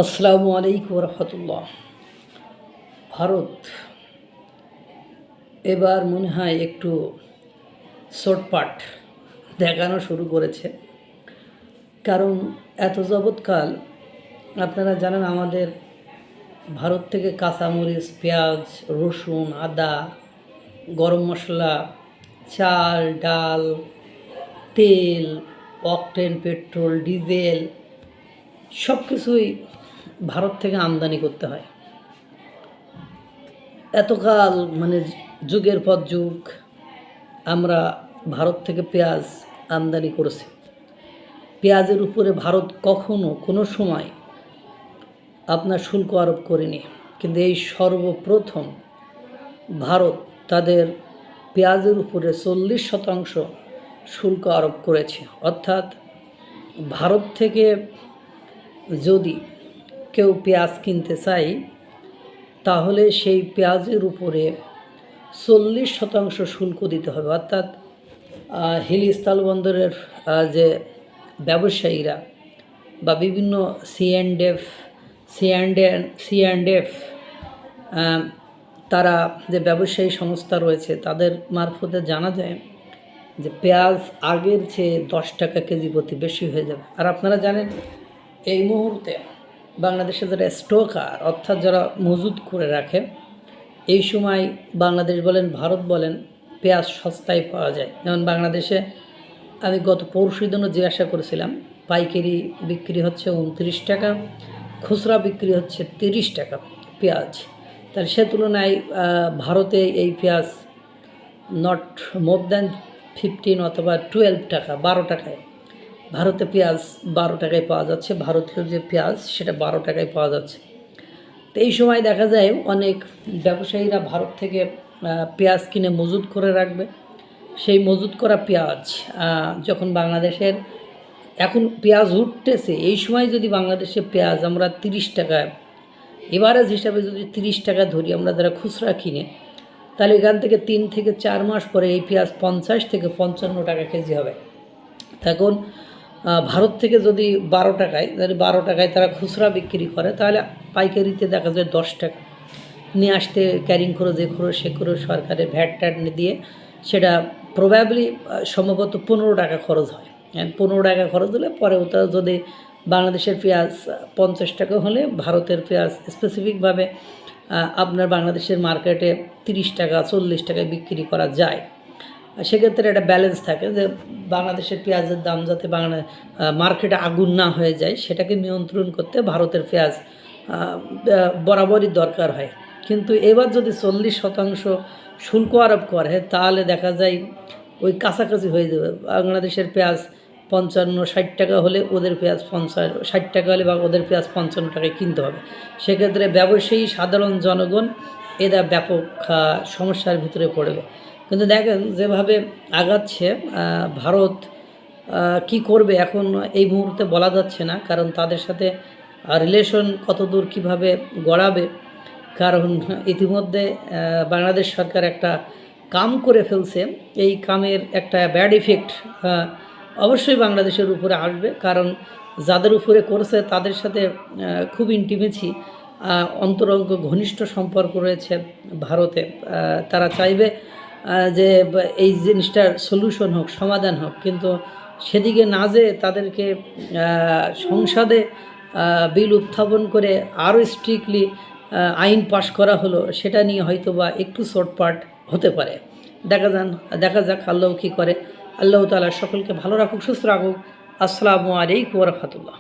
আসসালামু আলাইকুম রহমতুল্লাহ। ভারত এবার মনে হয় একটু শর্টপাট দেখানো শুরু করেছে, কারণ এত যাবৎকাল আপনারা জানেন আমাদের ভারত থেকে কাঁচামরিচ, পেঁয়াজ, রসুন, আদা, গরম মশলা, চাল, ডাল, তেল, অকটেন, পেট্রোল, ডিজেল সব কিছুই ভারত থেকে আমদানি করতে হয়। এতকাল যুগের পর যুগ আমরা ভারত থেকে পেঁয়াজ আমদানি করেছি। পেঁয়াজের উপরে ভারত কখনো কোনো সময় আপনার শুল্ক আরোপ করেনি, কিন্তু এই সর্বপ্রথম ভারত তাদের পেঁয়াজের উপরে 40% শুল্ক আরোপ করেছে। অর্থাৎ ভারত থেকে যদি কেউ পেঁয়াজ কিনতে চায় তাহলে সেই পেঁয়াজের উপরে 40% শুল্ক দিতে হবে। অর্থাৎ হিলি স্থলবন্দরের যে ব্যবসায়ীরা বা বিভিন্ন সি অ্যান্ড এফ তারা যে ব্যবসায়ী সংস্থা রয়েছে তাদের মারফতে জানা যায় যে পেঁয়াজ আগের চেয়ে 10 টাকা কেজি প্রতি বেশি হয়ে যাবে। আর আপনারা জানেন এই মুহূর্তে বাংলাদেশে যারা স্টকার অর্থাৎ যারা মজুত করে রাখে, এই সময় বাংলাদেশ বলেন ভারত বলেন পেঁয়াজ সস্তায় পাওয়া যায়। যেমন বাংলাদেশে আমি গত পরশুদিনও জিজ্ঞাসা করেছিলাম, পাইকারি বিক্রি হচ্ছে 29 টাকা, খুচরা বিক্রি হচ্ছে 30 টাকা পেঁয়াজ। তাহলে সে তুলনায় ভারতে এই পেঁয়াজ নট মোর দ্যান 15 অথবা 12 টাকা, 12 টাকায় ভারতে পেঁয়াজ 12 টাকায় পাওয়া যাচ্ছে। ভারতীয় যে পেঁয়াজ সেটা 12 টাকায় পাওয়া যাচ্ছে। তো এই সময় দেখা যায় অনেক ব্যবসায়ীরা ভারত থেকে পেঁয়াজ কিনে মজুত করে রাখবে। সেই মজুত করা পেঁয়াজ যখন বাংলাদেশের এখন পেঁয়াজ উঠতেছে, এই সময় যদি বাংলাদেশে পেঁয়াজ আমরা 30 টাকায় এভারেজ হিসাবে যদি 30 টাকা ধরি আমরা যারা খুচরা কিনে, তাহলে এখান থেকে 3 থেকে 4 মাস পরে এই পেঁয়াজ 50 থেকে 55 টাকা কেজি হবে। এখন ভারত থেকে যদি 12 টাকায় তারা খুচরা বিক্রি করে, তাহলে পাইকারিতে দেখা যায় 10 টাকা নিয়ে আসতে ক্যারিং খরচ, যে খরচ সে খরচ সরকারের ভ্যাট দিয়ে সেটা প্রবাবলি সম্ভবত 15 টাকা খরচ হয়। 15 টাকা খরচ হলে পরে ওটা যদি বাংলাদেশের পেঁয়াজ 50 টাকা হলে ভারতের পেঁয়াজ স্পেসিফিকভাবে আপনার বাংলাদেশের মার্কেটে 30 টাকা 40 টাকায় বিক্রি করা যায়। সেক্ষেত্রে একটা ব্যালেন্স থাকে যে বাংলাদেশের পেঁয়াজের দাম যাতে মার্কেটে আগুন না হয়ে যায়, সেটাকে নিয়ন্ত্রণ করতে ভারতের পেঁয়াজ বরাবরই দরকার হয়। কিন্তু এবার যদি 40% শুল্ক আরোপ করে তাহলে দেখা যায় ওই কাছাকাছি হয়ে যাবে। বাংলাদেশের পেঁয়াজ 55-60 টাকা হলে ওদের পেঁয়াজ 50-60 টাকা হলে বা ওদের পেঁয়াজ 55 টাকায় কিনতে হবে। সেক্ষেত্রে ব্যবসায়ী সাধারণ জনগণ এরা ব্যাপক সমস্যার ভিতরে পড়বে। কিন্তু দেখেন যেভাবে আগাচ্ছে ভারত, কি করবে এখন এই মুহূর্তে বলা যাচ্ছে না, কারণ তাদের সাথে রিলেশন কতদূর কিভাবে গড়াবে। কারণ ইতিমধ্যে বাংলাদেশ সরকার একটা কাম করে ফেলছে, এই কামের একটা ব্যাড ইফেক্ট অবশ্যই বাংলাদেশের উপরে আসবে। কারণ যাদের উপরে করেছে তাদের সাথে খুব ইন্টিমেসি, অন্তরঙ্গ ঘনিষ্ঠ সম্পর্ক রয়েছে ভারতে। তারা চাইবে যে এই জিনিসটার সলিউশন হোক, সমাধান হোক, কিন্তু সেদিকে না যেয়ে তাদেরকে সংসদে বিল উত্থাপন করে আরও স্ট্রিক্টলি আইন পাশ করা হলো, সেটা নিয়ে হয়তো বা একটু শর্টপাট হতে পারে। দেখা যাক আল্লাহ কী করে। আল্লাহ তাআলা সকলকে ভালো রাখুক, সুস্থ রাখুক। আসসালামু আলাইকুম ওয়া রাহমাতুল্লাহ।